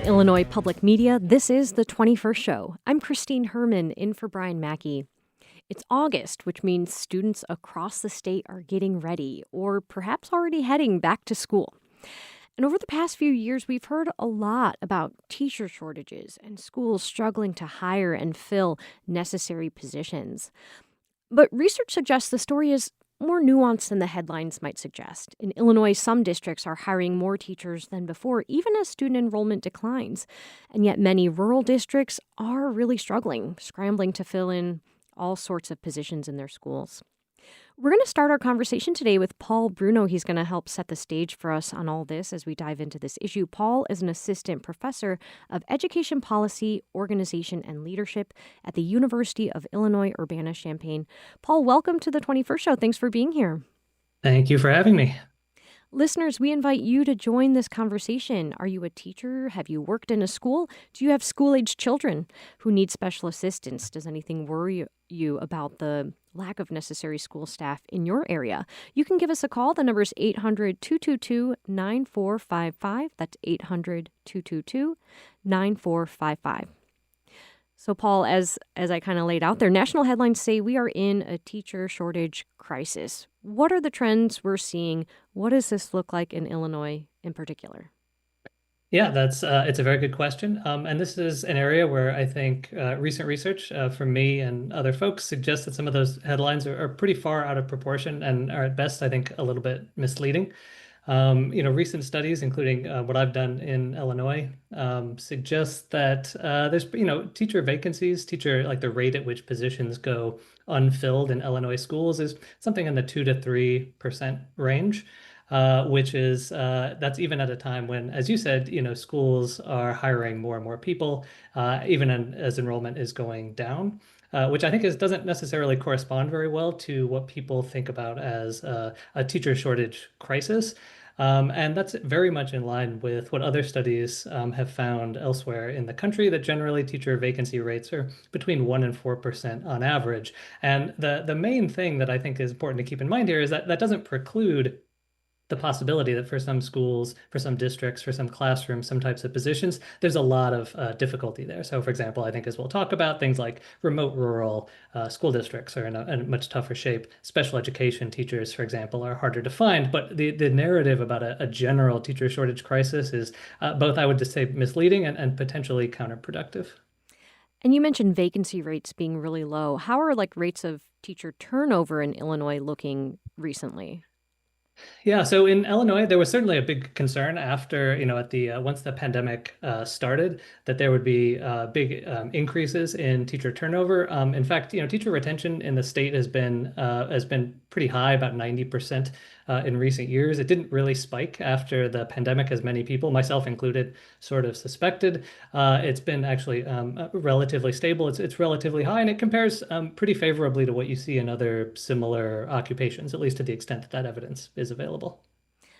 Illinois Public Media, this is The 21st Show. I'm Christine Herman, in for Brian Mackey. It's August, which means students across the state are getting ready, or perhaps already heading back to school. And over the past few years, we've heard a lot about teacher shortages and schools struggling to hire and fill necessary positions. But research suggests the story is more nuanced than the headlines might suggest. In Illinois, some districts are hiring more teachers than before, even as student enrollment declines. And yet many rural districts are really struggling, scrambling to fill in all sorts of positions in their schools. We're going to start our conversation today with Paul Bruno. He's going to help set the stage for us on all this as we dive into this issue. Paul is an assistant professor of education policy, organization, and leadership at the University of Illinois Urbana-Champaign. Paul, welcome to the 21st Show. Thanks for being here. Thank you for having me. Listeners, we invite you to join this conversation. Are you a teacher? Have you worked in a school? Do you have school-aged children who need special assistance? Does anything worry you about the lack of necessary school staff in your area? You can give us a call. The number is 800-222-9455. That's 800-222-9455. So, Paul, as I kind of laid out there, national headlines say we are in a teacher shortage crisis. What are the trends we're seeing? What does this look like in Illinois in particular? Yeah, it's a very good question. And this is an area where I think recent research from me and other folks suggests that some of those headlines are pretty far out of proportion and are at best, I think, a little bit misleading. Recent studies, including what I've done in Illinois, suggest that there's, teacher vacancies, like the rate at which positions go unfilled in Illinois schools is something in the 2 to 3% range, which is that's even at a time when, as you said, schools are hiring more and more people, as enrollment is going down. Which I think doesn't necessarily correspond very well to what people think about as a teacher shortage crisis. And that's very much in line with what other studies have found elsewhere in the country, that generally teacher vacancy rates are between 1% and 4% on average. And the main thing that I think is important to keep in mind here is that doesn't preclude the possibility that for some schools, for some districts, for some classrooms, some types of positions, there's a lot of difficulty there. So, for example, I think as we'll talk about, things like remote rural school districts are in a much tougher shape. Special education teachers, for example, are harder to find. But the narrative about a general teacher shortage crisis is both, I would just say, misleading and potentially counterproductive. And you mentioned vacancy rates being really low. How are rates of teacher turnover in Illinois looking recently? Yeah, so in Illinois, there was certainly a big concern after, at the once the pandemic started, that there would be big increases in teacher turnover. In fact, teacher retention in the state has been pretty high, about 90% in recent years. It didn't really spike after the pandemic, as many people, myself included, sort of suspected. It's been actually relatively stable. It's relatively high, and it compares pretty favorably to what you see in other similar occupations, at least to the extent that evidence is available.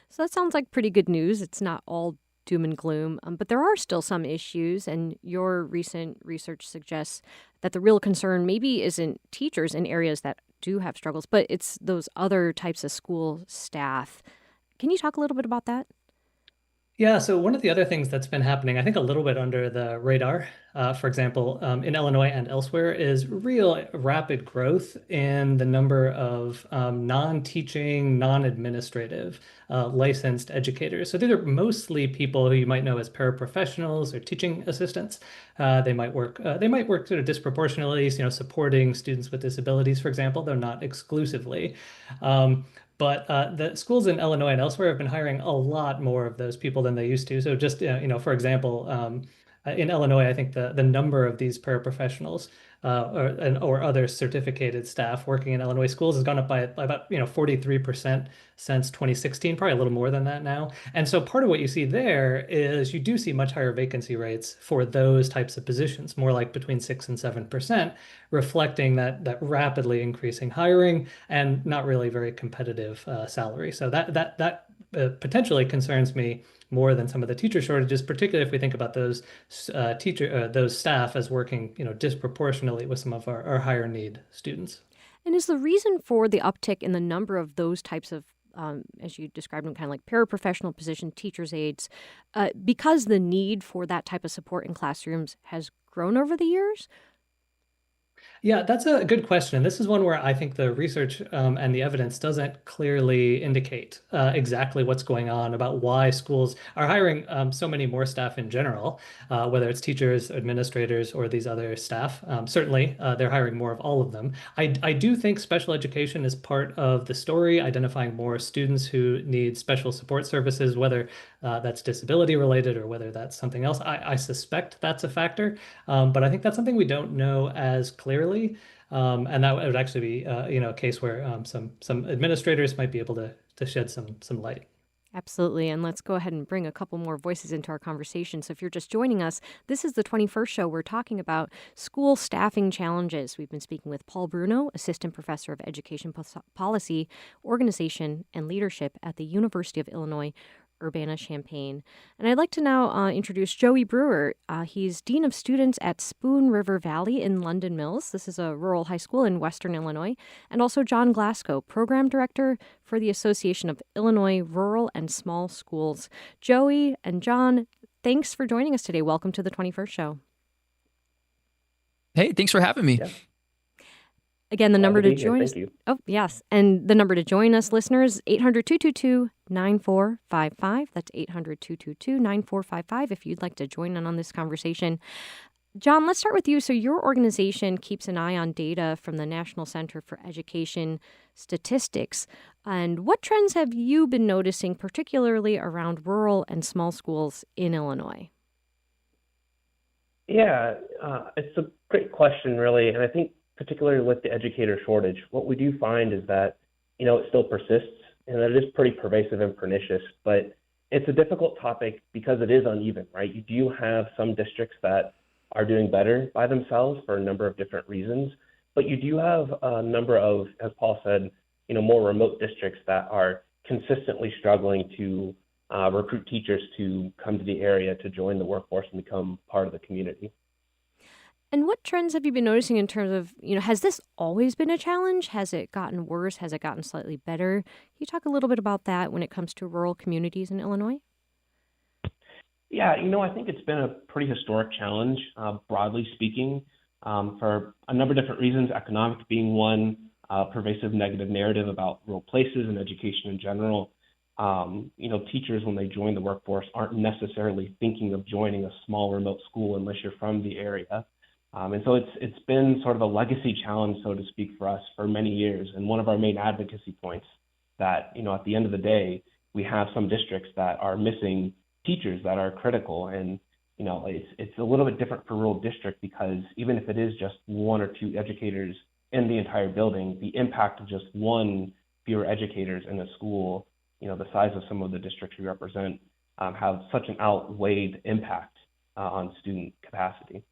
So that sounds like pretty good news. It's not all doom and gloom, but there are still some issues, and your recent research suggests that the real concern maybe isn't teachers in areas that do have struggles, but it's those other types of school staff. Can you talk a little bit about that? Yeah, so one of the other things that's been happening, I think a little bit under the radar, for example, in Illinois and elsewhere, is real rapid growth in the number of non-teaching, non-administrative licensed educators. So these are mostly people who you might know as paraprofessionals or teaching assistants. They might work sort of disproportionately, supporting students with disabilities, for example, though not exclusively. But the schools in Illinois and elsewhere have been hiring a lot more of those people than they used to. So just, for example, in Illinois, I think the number of these paraprofessionals or other certificated staff working in Illinois schools has gone up by about 43% since 2016, probably a little more than that now. And so part of what you see there is you do see much higher vacancy rates for those types of positions, more like between 6 and 7%, reflecting that rapidly increasing hiring and not really very competitive salary. So that potentially concerns me more than some of the teacher shortages, particularly if we think about those staff as working, disproportionately with some of our higher need students. And is the reason for the uptick in the number of those types of as you described them, kind of like paraprofessional position, teachers' aides, because the need for that type of support in classrooms has grown over the years? Yeah, that's a good question. This is one where I think the research and the evidence doesn't clearly indicate exactly what's going on about why schools are hiring so many more staff in general, whether it's teachers, administrators, or these other staff. Certainly, they're hiring more of all of them. I do think special education is part of the story, identifying more students who need special support services, whether that's disability related or whether that's something else. I suspect that's a factor. But I think that's something we don't know as clearly. And that would actually be, a case where some administrators might be able to shed some light. Absolutely. And let's go ahead and bring a couple more voices into our conversation. So, if you're just joining us, this is the 21st show. We're talking about school staffing challenges. We've been speaking with Paul Bruno, Assistant Professor of Education Policy, Organization, and Leadership at the University of Illinois Urbana-Champaign. And I'd like to now introduce Joey Brewer. He's Dean of Students at Spoon River Valley in London Mills. This is a rural high school in Western Illinois. And also John Glasgow, Program Director for the Association of Illinois Rural and Small Schools. Joey and John, thanks for joining us today. Welcome to the 21st show. Hey, thanks for having me. Yeah, Again, the glad number to to be here. join us. Thank you. Oh, yes. And the number to join us, listeners, 800-222-9455. That's 800-222-9455 if you'd like to join in on this conversation. John, let's start with you. So your organization keeps an eye on data from the National Center for Education Statistics. And what trends have you been noticing, particularly around rural and small schools in Illinois? Yeah, it's a great question, really. And I think particularly with the educator shortage, what we do find is that, it still persists and that it is pretty pervasive and pernicious, but it's a difficult topic because it is uneven, right? You do have some districts that are doing better by themselves for a number of different reasons, but you do have a number of, as Paul said, more remote districts that are consistently struggling to recruit teachers to come to the area to join the workforce and become part of the community. And what trends have you been noticing in terms of, has this always been a challenge? Has it gotten worse? Has it gotten slightly better? Can you talk a little bit about that when it comes to rural communities in Illinois? Yeah, I think it's been a pretty historic challenge, broadly speaking, for a number of different reasons, economic being one, pervasive negative narrative about rural places and education in general. Teachers, when they join the workforce, aren't necessarily thinking of joining a small remote school unless you're from the area. And so it's been sort of a legacy challenge, so to speak, for us for many years. And one of our main advocacy points that, at the end of the day, we have some districts that are missing teachers that are critical. And, it's a little bit different for rural district because even if it is just one or two educators in the entire building, the impact of just one fewer educators in a school, the size of some of the districts we represent, have such an outweighed impact on student capacity.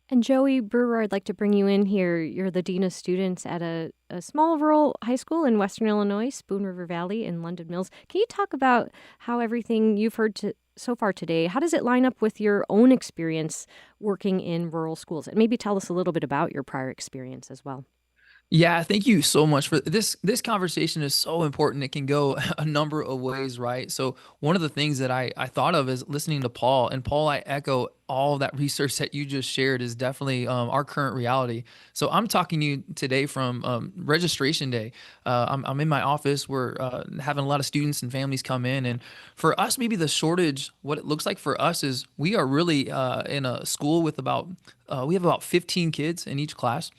And Joey Brewer, I'd like to bring you in here. You're the Dean of Students at a small rural high school in Western Illinois, Spoon River Valley in London Mills. Can you talk about how everything you've heard so far today, how does it line up with your own experience working in rural schools? And maybe tell us a little bit about your prior experience as well. Yeah, thank you so much for this. This conversation is so important. It can go a number of ways, right? So one of the things that I thought of is listening to Paul. And Paul, I echo all that research that you just shared is definitely our current reality. So I'm talking to you today from registration day. I'm in my office. We're having a lot of students and families come in. And for us, maybe the shortage, what it looks like for us is we are really in a school with we have about 15 kids in each class.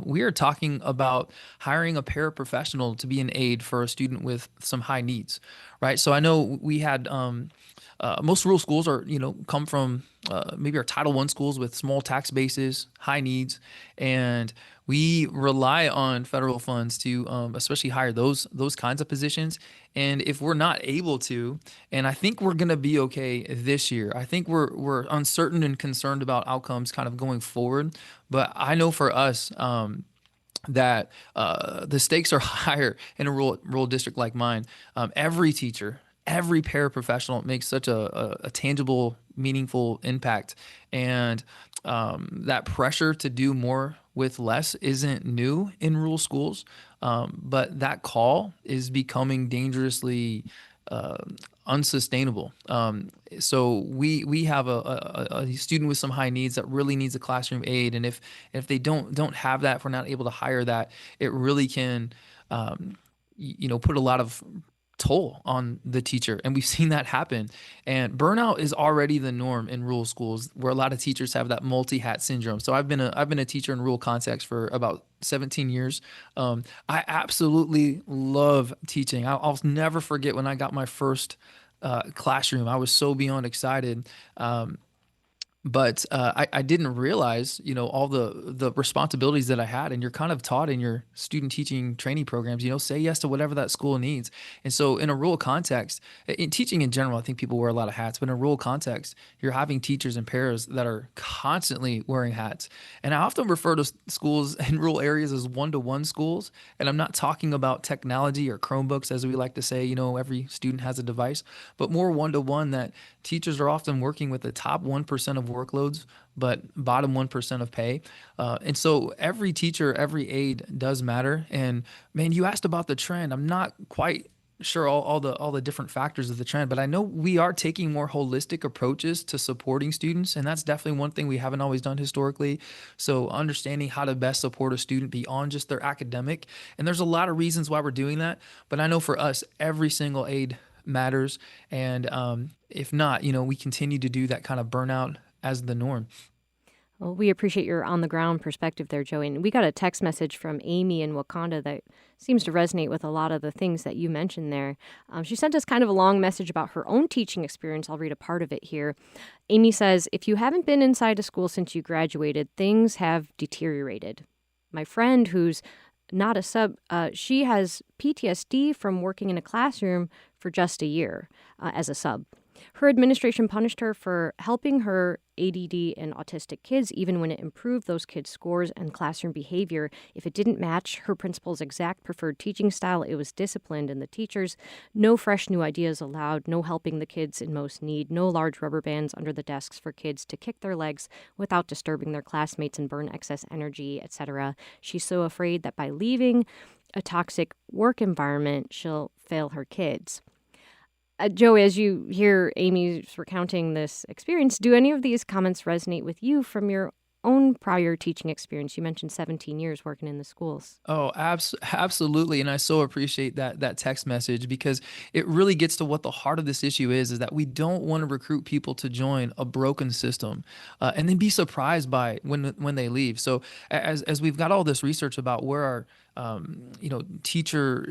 We are talking about hiring a paraprofessional to be an aide for a student with some high needs, right? So I know we had most rural schools are, come from maybe our Title I schools with small tax bases, high needs, and we rely on federal funds to especially hire those kinds of positions. And if we're not able to, and I think we're going to be okay this year. I think we're uncertain and concerned about outcomes kind of going forward. But I know for us, that the stakes are higher in a rural district like mine. Every teacher, every paraprofessional makes such a tangible, meaningful impact. And that pressure to do more with less isn't new in rural schools. But that call is becoming dangerously uh, unsustainable. So we have a student with some high needs that really needs a classroom aid, and if they don't have that, if we're not able to hire that, it really can put a lot of toll on the teacher, and we've seen that happen. And burnout is already the norm in rural schools, where a lot of teachers have that multi-hat syndrome. So I've been a teacher in rural context for about 17 years. I absolutely love teaching. I'll never forget when I got my first classroom. I was so beyond excited. But I didn't realize, all the responsibilities that I had. And you're kind of taught in your student teaching training programs, say yes to whatever that school needs. And so in a rural context, in teaching in general, I think people wear a lot of hats, but in a rural context, you're having teachers and pairs that are constantly wearing hats. And I often refer to schools in rural areas as one-to-one schools. And I'm not talking about technology or Chromebooks, as we like to say, every student has a device, but more one-to-one, that teachers are often working with the top 1% of workloads, but bottom 1% of pay. And so every teacher, every aide does matter. And man, you asked about the trend. I'm not quite sure all the different factors of the trend, but I know we are taking more holistic approaches to supporting students. And that's definitely one thing we haven't always done historically. So understanding how to best support a student beyond just their academic. And there's a lot of reasons why we're doing that. But I know for us, every single aide matters. And if not, we continue to do that kind of burnout as the norm. Well, we appreciate your on the ground perspective there, Joey. And we got a text message from Amy in Wakanda that seems to resonate with a lot of the things that you mentioned there. She sent us kind of a long message about her own teaching experience. I'll read a part of it here. Amy says, if you haven't been inside a school since you graduated, things have deteriorated. My friend, who's not a sub, she has PTSD from working in a classroom for just a year as a sub. Her administration punished her for helping her ADD and autistic kids, even when it improved those kids' scores and classroom behavior. If it didn't match her principal's exact preferred teaching style, it was disciplined. And the teachers, no fresh new ideas allowed, no helping the kids in most need, no large rubber bands under the desks for kids to kick their legs without disturbing their classmates and burn excess energy, etc. She's so afraid that by leaving a toxic work environment, she'll fail her kids. Joey, as you hear Amy's recounting this experience, do any of these comments resonate with you from your own prior teaching experience? You mentioned 17 years working in the schools. Oh, absolutely. And I so appreciate that text message, because it really gets to what the heart of this issue is that we don't want to recruit people to join a broken system and then be surprised by when they leave. So as we've got all this research about where our teacher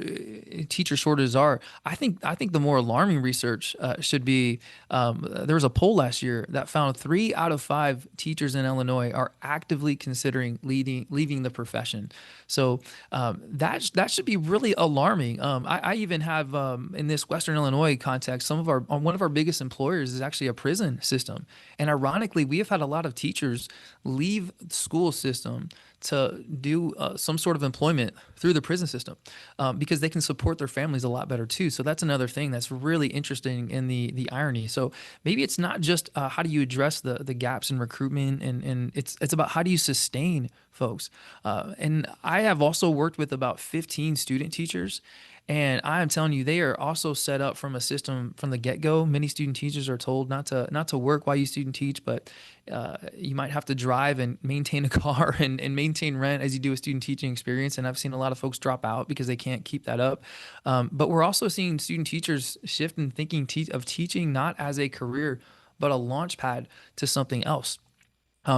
shortages are, I think the more alarming research should be, there was a poll last year that found 3 out of 5 teachers in Illinois are actively considering leaving the profession. So that should be really alarming. I even have in this Western Illinois context, one of our biggest employers is actually a prison system, and ironically, we have had a lot of teachers leave the school system to do some sort of employment through the prison system because they can support their families a lot better too. So that's another thing that's really interesting in the irony. So maybe it's not just how do you address the gaps in recruitment, and it's about how do you sustain folks. And I have also worked with about 15 student teachers. And I am telling you, they are also set up from a system from the get-go. Many student teachers are told not to work while you student teach, but you might have to drive and maintain a car and maintain rent as you do a student teaching experience. And I've seen a lot of folks drop out because they can't keep that up. But we're also seeing student teachers shift in thinking of teaching not as a career, but a launch pad to something else.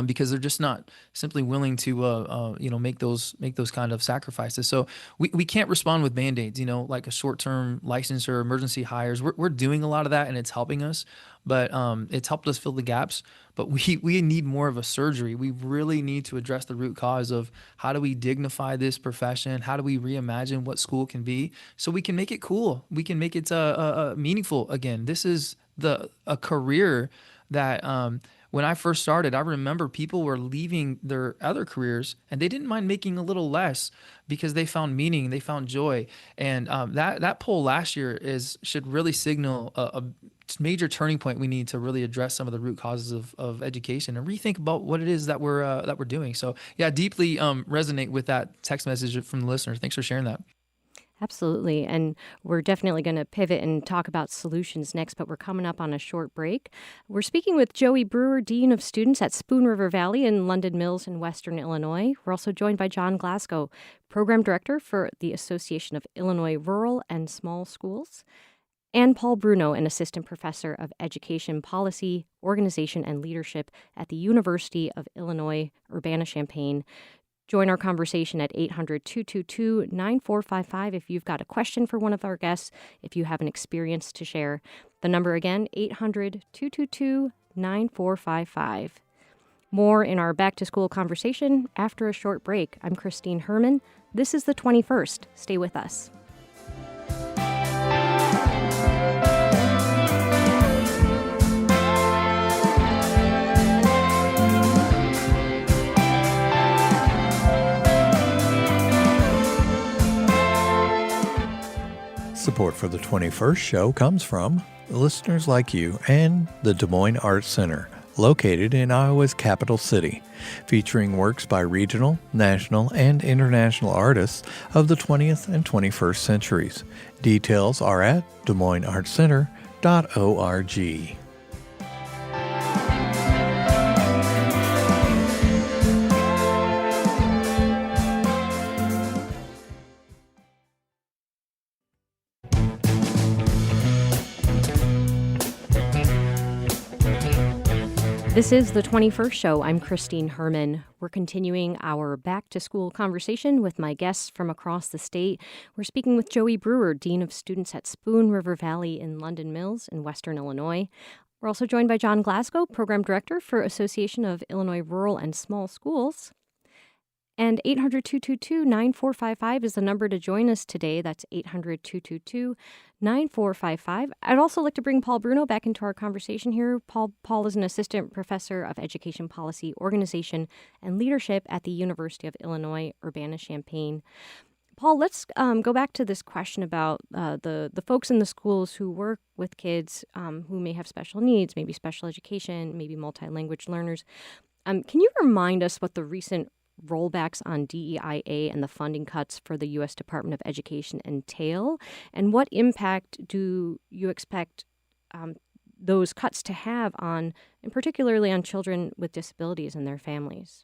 Because they're just not simply willing to, make those kind of sacrifices. So we can't respond with band-aids, like a short-term license or emergency hires. We're doing a lot of that, and it's helping us, but it's helped us fill the gaps. But we need more of a surgery. We really need to address the root cause of how do we dignify this profession? How do we reimagine what school can be so we can make it cool? We can make it meaningful again. This is a career that when I first started, I remember people were leaving their other careers and they didn't mind making a little less because they found meaning, they found joy. And that poll last year should really signal major turning point we need to really address some of the root causes of education and rethink about what it is that we're doing. So yeah, deeply resonate with that text message from the listener. Thanks for sharing that. Absolutely. And we're definitely going to pivot and talk about solutions next, but we're coming up on a short break. We're speaking with Joey Brewer, Dean of Students at Spoon River Valley in London Mills in Western Illinois. We're also joined by John Glasgow, Program Director for the Association of Illinois Rural and Small Schools, and Paul Bruno, an Assistant Professor of Education Policy, Organization, and Leadership at the University of Illinois Urbana-Champaign. Join our conversation at 800-222-9455 if you've got a question for one of our guests, if you have an experience to share. The number again, 800-222-9455. More in our Back to School conversation after a short break. I'm Christine Herman. This is the 21st. Stay with us. Support for the 21st show comes from listeners like you and the Des Moines Arts Center, located in Iowa's capital city, featuring works by regional, national, and international artists of the 20th and 21st centuries. Details are at DesMoinesArtsCenter.org. This is the 21st show. I'm Christine Herman. We're continuing our back to school conversation with my guests from across the state. We're speaking with Joey Brewer, Dean of Students at Spoon River Valley in London Mills in Western Illinois. We're also joined by John Glasgow, Program Director for Association of Illinois Rural and Small Schools. And 800-222-9455 is the number to join us today. That's 800-222-9455. I'd also like to bring Paul Bruno back into our conversation here. Paul is an assistant professor of education policy, organization, and leadership at the University of Illinois Urbana-Champaign. Paul, let's go back to this question about the folks in the schools who work with kids who may have special needs, maybe special education, maybe multi-language learners. Can you remind us what the recent rollbacks on DEIA and the funding cuts for the U.S. Department of Education entail? And what impact do you expect those cuts to have on, and particularly on children with disabilities and their families?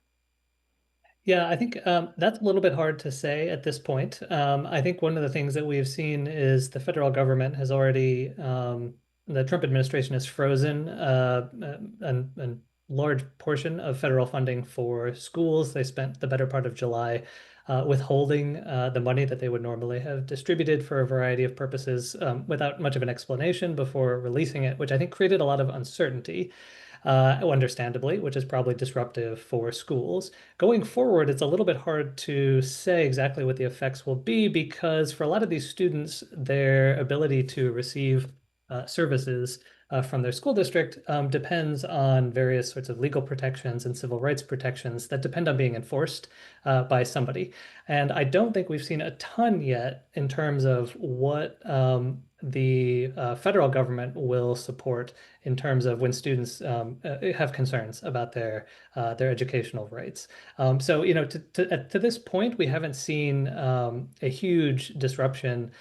Yeah, I think that's a little bit hard to say at this point. I think one of the things that we've seen is the federal government has already, the Trump administration has frozen a large portion of federal funding for schools. They spent the better part of July withholding the money that they would normally have distributed for a variety of purposes without much of an explanation before releasing it, which I think created a lot of uncertainty. Understandably, which is probably disruptive for schools. Going forward, it's a little bit hard to say exactly what the effects will be because for a lot of these students, their ability to receive services from their school district depends on various sorts of legal protections and civil rights protections that depend on being enforced by somebody. And I don't think we've seen a ton yet in terms of what the federal government will support in terms of when students have concerns about their educational rights. So, you know, to this point, we haven't seen a huge disruption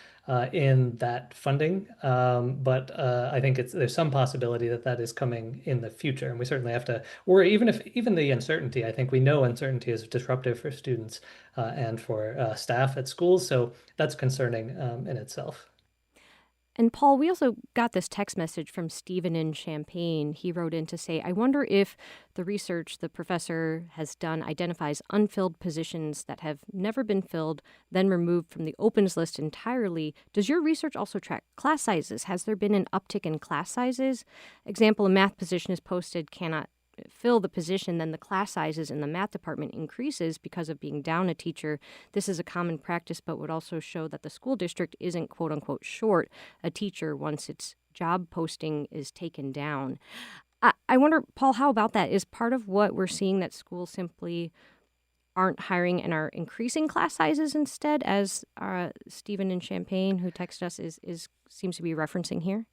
in that funding, but I think there's some possibility that that is coming in the future, and we certainly have to worry. Even the uncertainty, I think we know uncertainty is disruptive for students and for staff at schools, so that's concerning in itself. And Paul, we also got this text message from Stephen in Champaign. He wrote in to say, I wonder if the research the professor has done identifies unfilled positions that have never been filled, then removed from the opens list entirely. Does your research also track class sizes? Has there been an uptick in class sizes? Example, a math position is posted, cannot fill the position, then the class sizes in the math department increases because of being down a teacher. This is a common practice, but would also show that the school district isn't quote unquote short a teacher once its job posting is taken down. I wonder, Paul, how about that? Is part of what we're seeing that schools simply aren't hiring and are increasing class sizes instead, as Stephen in Champaign, who texted us, is seems to be referencing here?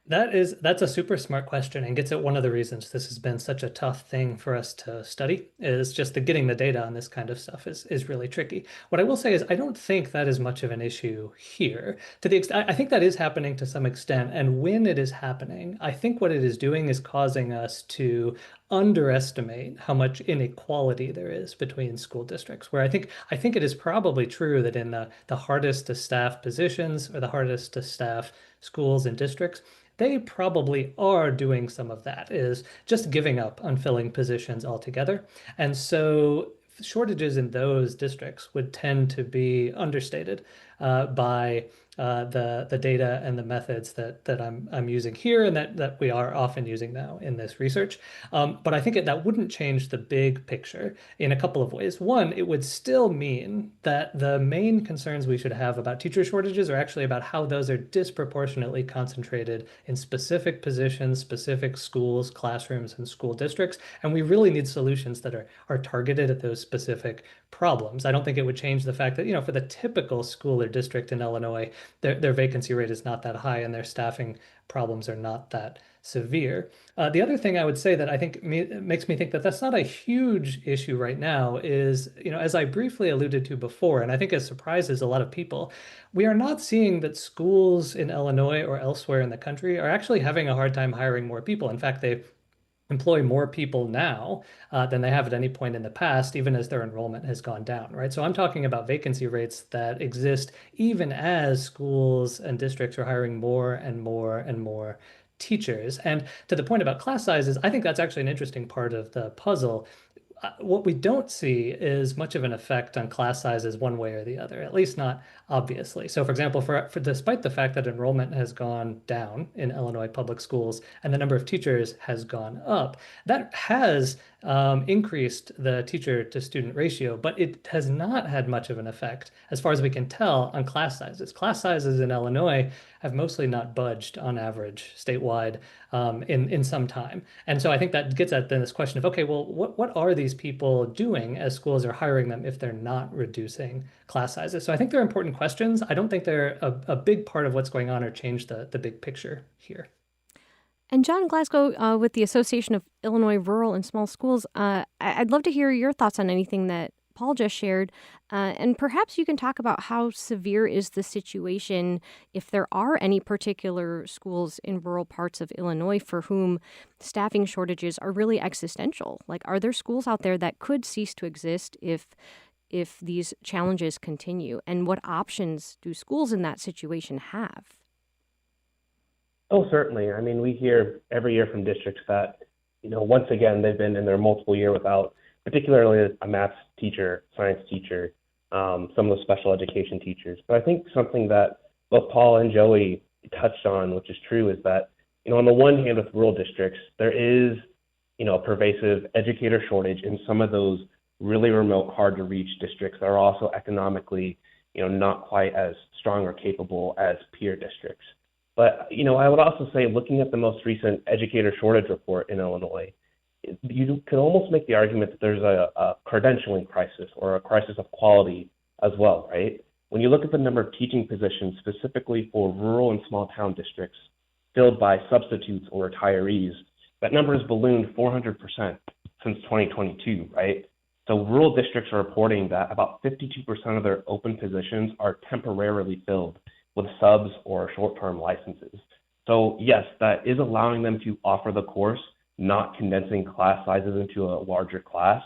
That's a super smart question and gets at one of the reasons this has been such a tough thing for us to study is just the getting the data on this kind of stuff is really tricky. What I will say is I don't think that is much of an issue here. To the extent I think that is happening to some extent, and when it is happening, I think what it is doing is causing us to underestimate how much inequality there is between school districts. Where I think it is probably true that in the hardest to staff positions or the hardest to staff schools and districts, they probably are doing some of that, is just giving up on filling positions altogether. And so shortages in those districts would tend to be understated by the data and the methods that I'm using here and that we are often using now in this research. But I think that wouldn't change the big picture in a couple of ways. One, it would still mean that the main concerns we should have about teacher shortages are actually about how those are disproportionately concentrated in specific positions, specific schools, classrooms, and school districts. And we really need solutions that are targeted at those specific problems. I don't think it would change the fact that, for the typical school or district in Illinois, their vacancy rate is not that high and their staffing problems are not that severe. The other thing I would say that I think makes me think that that's not a huge issue right now is, as I briefly alluded to before, and I think it surprises a lot of people, we are not seeing that schools in Illinois or elsewhere in the country are actually having a hard time hiring more people. In fact, they employ more people now than they have at any point in the past, even as their enrollment has gone down, right? So I'm talking about vacancy rates that exist even as schools and districts are hiring more and more and more teachers. And to the point about class sizes, I think that's actually an interesting part of the puzzle. What we don't see is much of an effect on class sizes one way or the other, at least not obviously. So, for example, for despite the fact that enrollment has gone down in Illinois public schools and the number of teachers has gone up, that has increased the teacher to student ratio, but it has not had much of an effect, as far as we can tell, on class sizes. Class sizes in Illinois have mostly not budged on average statewide in some time. And so I think that gets at then this question of, okay, well, what are these people doing as schools are hiring them if they're not reducing class sizes? So I think they're important questions. I don't think they're a big part of what's going on or change the big picture here. And John Glasgow, with the Association of Illinois Rural and Small Schools, I'd love to hear your thoughts on anything that Paul just shared. And perhaps you can talk about how severe is the situation if there are any particular schools in rural parts of Illinois for whom staffing shortages are really existential. Like, are there schools out there that could cease to exist if these challenges continue? And what options do schools in that situation have? Oh, certainly. I mean, we hear every year from districts that, once again, they've been in their multiple year without particularly a math teacher, science teacher, some of the special education teachers. But I think something that both Paul and Joey touched on, which is true, is that, on the one hand, with rural districts, there is, a pervasive educator shortage in some of those really remote, hard to reach districts that are also economically, not quite as strong or capable as peer districts. But, I would also say, looking at the most recent educator shortage report in Illinois, you could almost make the argument that there's a credentialing crisis or a crisis of quality as well, right? When you look at the number of teaching positions specifically for rural and small town districts filled by substitutes or retirees, that number has ballooned 400% since 2022, right? So rural districts are reporting that about 52% of their open positions are temporarily filled with subs or short-term licenses. So yes, that is allowing them to offer the course, not condensing class sizes into a larger class.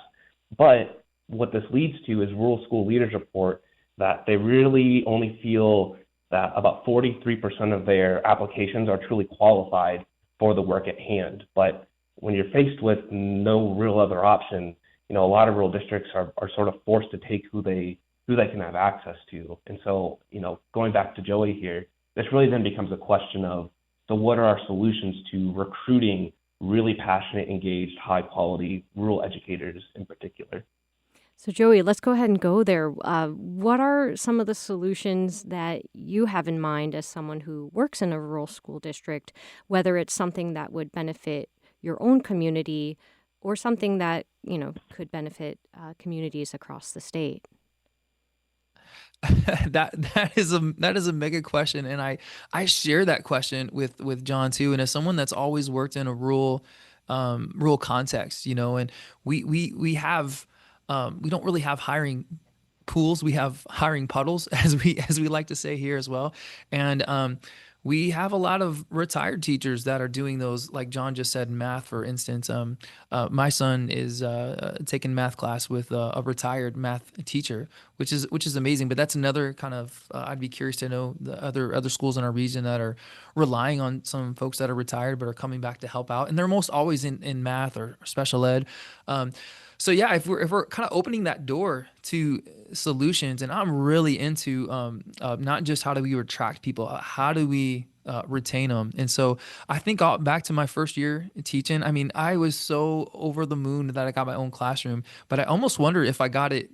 But what this leads to is rural school leaders report that they really only feel that about 43% of their applications are truly qualified for the work at hand. But when you're faced with no real other option, a lot of rural districts are sort of forced to take who they can have access to. And so, going back to Joey here, this really then becomes a question of, so what are our solutions to recruiting really passionate, engaged, high quality rural educators in particular? So, Joey, let's go ahead and go there. What are some of the solutions that you have in mind as someone who works in a rural school district, whether it's something that would benefit your own community or something that, could benefit communities across the state? That is a mega question, and I share that question with John too. And as someone that's always worked in a rural context, and we have we don't really have hiring pools. We have hiring puddles, as we like to say here as well. And we have a lot of retired teachers that are doing those, like John just said, math, for instance. My son is taking math class with a retired math teacher, which is amazing. But that's another kind of I'd be curious to know the other schools in our region that are relying on some folks that are retired but are coming back to help out, and they're most always in math or special ed. Um, so yeah, if we're kind of opening that door to solutions, and I'm really into not just how do we attract people, how do we retain them. And so I think back to my first year teaching. I mean, I was so over the moon that I got my own classroom, but I almost wonder if I got it,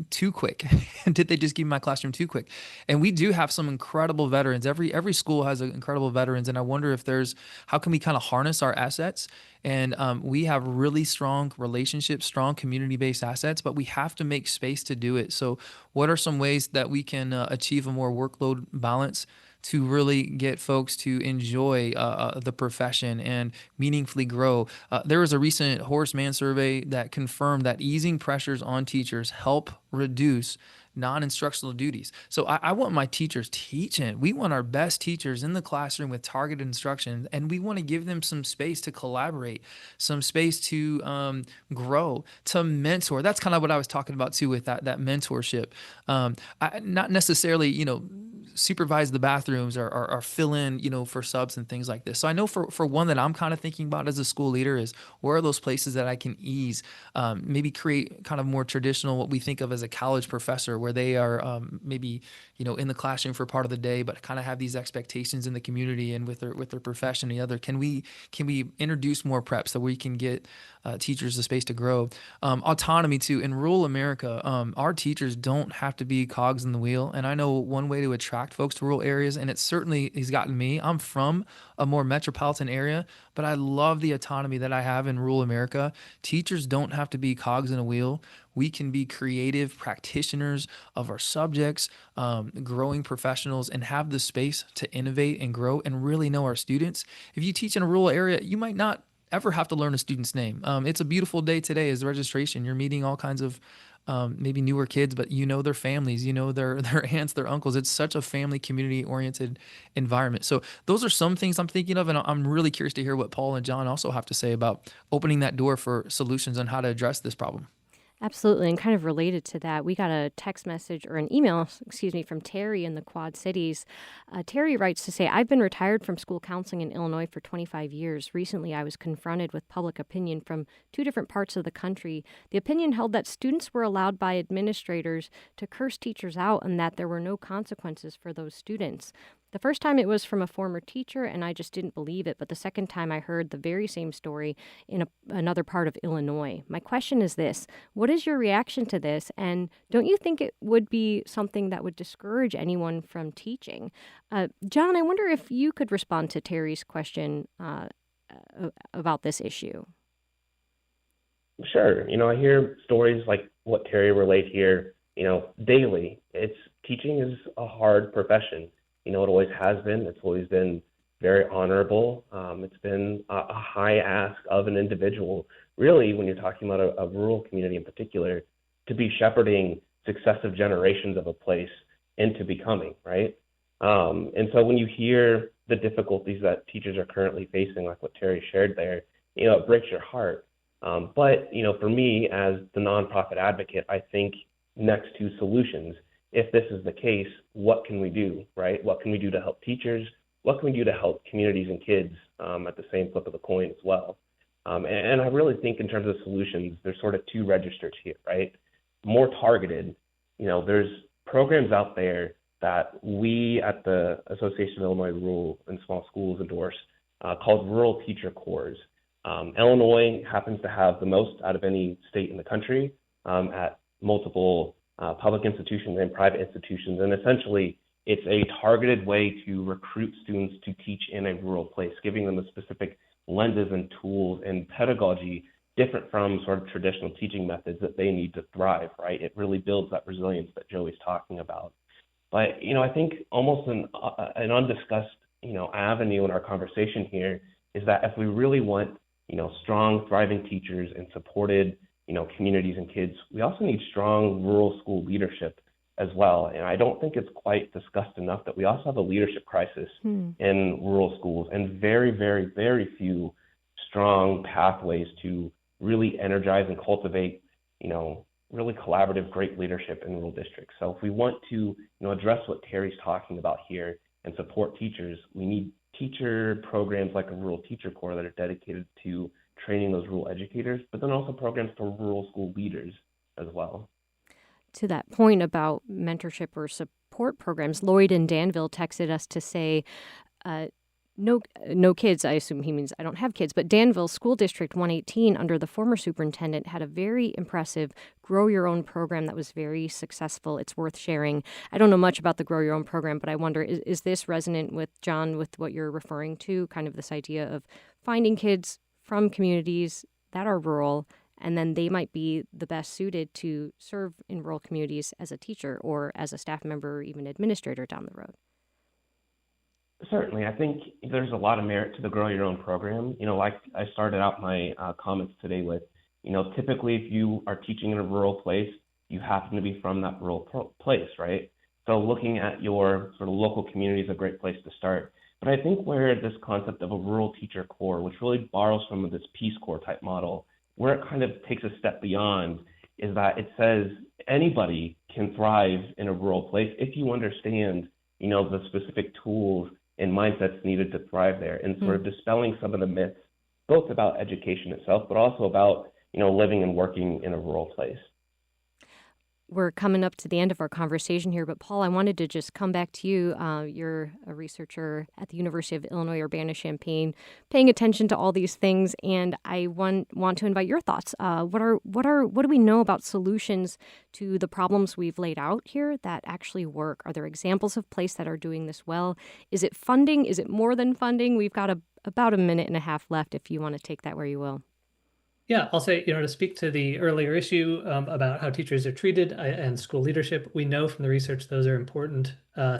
too quick. Did they just give me my classroom too quick? And we do have some incredible veterans. Every school has incredible veterans, and I wonder if there's how can we kind of harness our assets. And we have really strong relationships, strong community-based assets, but we have to make space to do it. So, what are some ways that we can achieve a more workload balance to really get folks to enjoy the profession and meaningfully grow? There was a recent Horace Mann survey that confirmed that easing pressures on teachers help reduce non-instructional duties. So I want my teachers teaching. We want our best teachers in the classroom with targeted instruction, and we want to give them some space to collaborate, some space to grow, to mentor. That's kind of what I was talking about too with that mentorship. Not necessarily, supervise the bathrooms or fill in, for subs and things like this. So I know for one that I'm kind of thinking about as a school leader is where are those places that I can ease, maybe create kind of more traditional, what we think of as a college professor, where they are maybe, in the classroom for part of the day, but kind of have these expectations in the community and with their profession and the other. Can we introduce more prep so we can get teachers the space to grow? Autonomy too. In rural America, our teachers don't have to be cogs in the wheel. And I know one way to attract folks to rural areas, and it certainly has gotten me. I'm from a more metropolitan area, but I love the autonomy that I have in rural America. Teachers don't have to be cogs in a wheel. We can be creative practitioners of our subjects, growing professionals, and have the space to innovate and grow and really know our students. If you teach in a rural area, you might not ever have to learn a student's name. It's a beautiful day today as registration. You're meeting all kinds of maybe newer kids, but their families, their aunts, their uncles. It's such a family community oriented environment. So those are some things I'm thinking of, and I'm really curious to hear what Paul and John also have to say about opening that door for solutions on how to address this problem. Absolutely. And kind of related to that, we got a text message or an email, excuse me, from Terry in the Quad Cities. Terry writes to say, I've been retired from school counseling in Illinois for 25 years. Recently, I was confronted with public opinion from two different parts of the country. The opinion held that students were allowed by administrators to curse teachers out and that there were no consequences for those students. The first time it was from a former teacher, and I just didn't believe it. But the second time I heard the very same story in another part of Illinois. My question is this: what is your reaction to this? And don't you think it would be something that would discourage anyone from teaching? John, I wonder if you could respond to Terry's question about this issue. Sure. I hear stories like what Terry relayed here, daily. Teaching is a hard profession. It always has been. It's always been very honorable. It's been a high ask of an individual, really, when you're talking about a rural community in particular, to be shepherding successive generations of a place into becoming, right? And so when you hear the difficulties that teachers are currently facing, like what Terry shared there, it breaks your heart. But for me, as the nonprofit advocate, I think next to solutions. If this is the case, what can we do, right? What can we do to help teachers? What can we do to help communities and kids at the same flip of the coin as well? And I really think in terms of solutions, there's sort of two registers here, right? More targeted, there's programs out there that we at the Association of Illinois Rural and Small Schools endorse called Rural Teacher Corps. Illinois happens to have the most out of any state in the country at multiple public institutions and private institutions. And essentially, it's a targeted way to recruit students to teach in a rural place, giving them a specific lenses and tools and pedagogy different from sort of traditional teaching methods that they need to thrive, right? It really builds that resilience that Joey's talking about. But, I think almost an undiscussed, avenue in our conversation here is that if we really want, strong, thriving teachers and supported, communities and kids, we also need strong rural school leadership as well. And I don't think it's quite discussed enough that we also have a leadership crisis in rural schools and very, very, very few strong pathways to really energize and cultivate, really collaborative, great leadership in rural districts. So if we want to, address what Terry's talking about here and support teachers, we need teacher programs like a Rural Teacher Corps that are dedicated to training those rural educators, but then also programs for rural school leaders as well. To that point about mentorship or support programs, Lloyd in Danville texted us to say, no kids. I assume he means I don't have kids, but Danville School District 118 under the former superintendent had a very impressive Grow Your Own program that was very successful. It's worth sharing. I don't know much about the Grow Your Own program, but I wonder, is this resonant with John, with what you're referring to, kind of this idea of finding kids from communities that are rural, and then they might be the best suited to serve in rural communities as a teacher or as a staff member or even administrator down the road? Certainly. I think there's a lot of merit to the Grow Your Own program. Like I started out my comments today with, typically if you are teaching in a rural place, you happen to be from that rural place, right? So looking at your sort of local community is a great place to start. But I think where this concept of a Rural Teacher Corps, which really borrows from this Peace Corps type model, where it kind of takes a step beyond, is that it says anybody can thrive in a rural place if you understand, the specific tools and mindsets needed to thrive there, and sort of dispelling some of the myths, both about education itself, but also about, living and working in a rural place. We're coming up to the end of our conversation here, but Paul, I wanted to just come back to you. You're a researcher at the University of Illinois Urbana-Champaign, paying attention to all these things, and I want to invite your thoughts. What do we know about solutions to the problems we've laid out here that actually work? Are there examples of places that are doing this well? Is it funding? Is it more than funding? We've got about a minute and a half left if you want to take that where you will. Yeah, I'll say, to speak to the earlier issue about how teachers are treated and school leadership, we know from the research those are important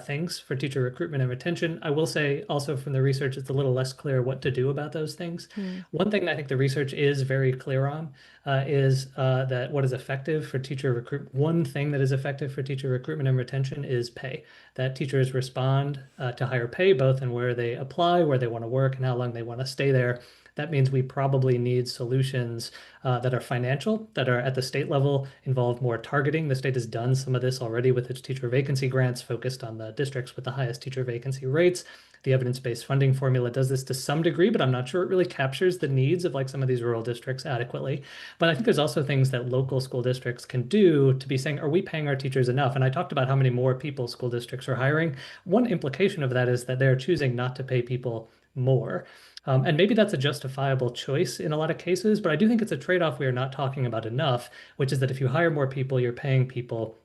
things for teacher recruitment and retention. I will say also from the research, it's a little less clear what to do about those things. One thing I think the research is very clear on is that what is effective for teacher recruitment, one thing that is effective for teacher recruitment and retention is pay. That teachers respond to higher pay, both in where they apply, where they want to work, and how long they want to stay there. That means we probably need solutions that are financial, that are at the state level, involve more targeting. The state has done some of this already with its teacher vacancy grants focused on the districts with the highest teacher vacancy rates. The evidence-based funding formula does this to some degree, but I'm not sure it really captures the needs of like some of these rural districts adequately. But I think there's also things that local school districts can do to be saying, are we paying our teachers enough? And I talked about how many more people school districts are hiring. One implication of that is that they're choosing not to pay people more. And maybe that's a justifiable choice in a lot of cases, but I do think it's a trade-off we are not talking about enough, which is that if you hire more people, you're paying people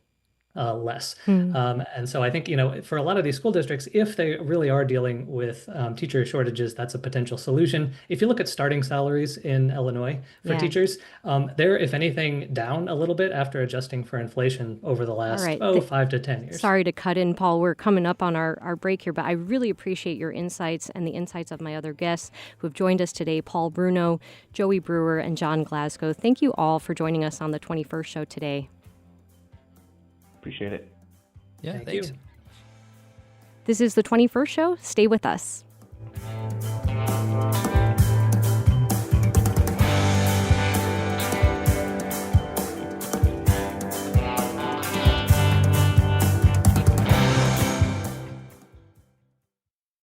less. And so I think, for a lot of these school districts, if they really are dealing with teacher shortages, that's a potential solution. If you look at starting salaries in Illinois for teachers, they're, if anything, down a little bit after adjusting for inflation over the last 5 to 10 years. Sorry to cut in, Paul. We're coming up on our break here, but I really appreciate your insights and the insights of my other guests who have joined us today, Paul Bruno, Joey Brewer, and John Glasgow. Thank you all for joining us on the 21st show today. Appreciate it. Yeah, Thank thanks. you. This is the 21st show. Stay with us.